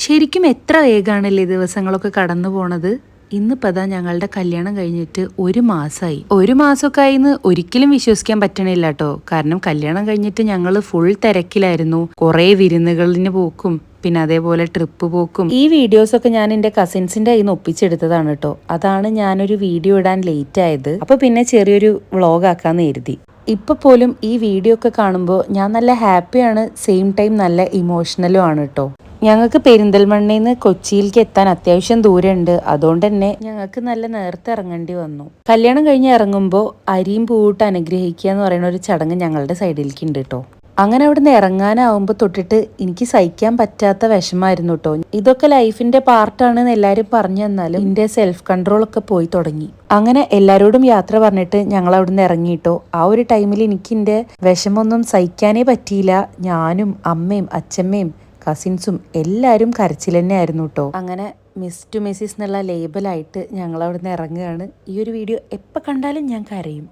ശരിക്കും എത്ര വേഗമാണല്ലേ ദിവസങ്ങളൊക്കെ കടന്നു പോണത്. ഇന്നിപ്പോൾ അതാ ഞങ്ങളുടെ കല്യാണം കഴിഞ്ഞിട്ട് 1 മാസമായി. 1 മാസമൊക്കെ ആയിന്ന് ഒരിക്കലും വിശ്വസിക്കാൻ പറ്റണില്ല കേട്ടോ. കാരണം കല്യാണം കഴിഞ്ഞിട്ട് ഞങ്ങൾ ഫുൾ തിരക്കിലായിരുന്നു. കുറേ വിരുന്നുകളിന് പോക്കും പിന്നെ അതേപോലെ ട്രിപ്പ് പോക്കും. ഈ വീഡിയോസൊക്കെ ഞാൻ എൻ്റെ കസിൻസിൻ്റെ കയ്യിൽ നിന്ന് ഒപ്പിച്ചെടുത്തതാണ് കേട്ടോ. അതാണ് ഞാനൊരു വീഡിയോ ഇടാൻ ലേറ്റ് ആയത്. അപ്പോൾ പിന്നെ ചെറിയൊരു വ്ളോഗ് ആക്കാമെന്ന് കരുതി. ഇപ്പൊ പോലും ഈ വീഡിയോ ഒക്കെ കാണുമ്പോൾ ഞാൻ നല്ല ഹാപ്പിയാണ്, സെയിം ടൈം നല്ല ഇമോഷണലും ആണ് കേട്ടോ. ഞങ്ങൾക്ക് പെരിന്തൽമണ്ണയിൽ നിന്ന് കൊച്ചിയിലേക്ക് എത്താൻ അത്യാവശ്യം ദൂരമുണ്ട്. അതുകൊണ്ട് തന്നെ ഞങ്ങൾക്ക് നല്ല നേരത്തെ ഇറങ്ങേണ്ടി വന്നു. കല്യാണം കഴിഞ്ഞ് ഇറങ്ങുമ്പോൾ അരിയും പൂവിട്ട് അനുഗ്രഹിക്കുക എന്ന് പറയുന്ന ഒരു ചടങ്ങ് ഞങ്ങളുടെ സൈഡിലേക്ക് ഉണ്ട് കേട്ടോ. അങ്ങനെ അവിടെ നിന്ന് ഇറങ്ങാനാവുമ്പോൾ തൊട്ടിട്ട് എനിക്ക് സഹിക്കാൻ പറ്റാത്ത വിഷമായിരുന്നു കേട്ടോ. ഇതൊക്കെ ലൈഫിന്റെ പാർട്ടാണെന്ന് എല്ലാവരും പറഞ്ഞു തന്നാലും എൻ്റെ സെൽഫ് കൺട്രോൾ ഒക്കെ പോയി തുടങ്ങി. അങ്ങനെ എല്ലാവരോടും യാത്ര പറഞ്ഞിട്ട് ഞങ്ങൾ അവിടെ നിന്ന് ഇറങ്ങിയിട്ടോ. ആ ഒരു ടൈമിൽ എനിക്ക് എൻ്റെ വിഷമൊന്നും സഹിക്കാനേ പറ്റിയില്ല. ഞാനും അമ്മയും അച്ഛമ്മയും കസിൻസും എല്ലാവരും കരച്ചിൽ തന്നെ ആയിരുന്നു കേട്ടോ. അങ്ങനെ മിസ് ടു മിസ്സിസ് എന്നുള്ള ലേബലായിട്ട് ഞങ്ങൾ അവിടെ നിന്ന് ഇറങ്ങുകയാണ്. ഈ ഒരു വീഡിയോ എപ്പോൾ കണ്ടാലും ഞാൻ കരയും.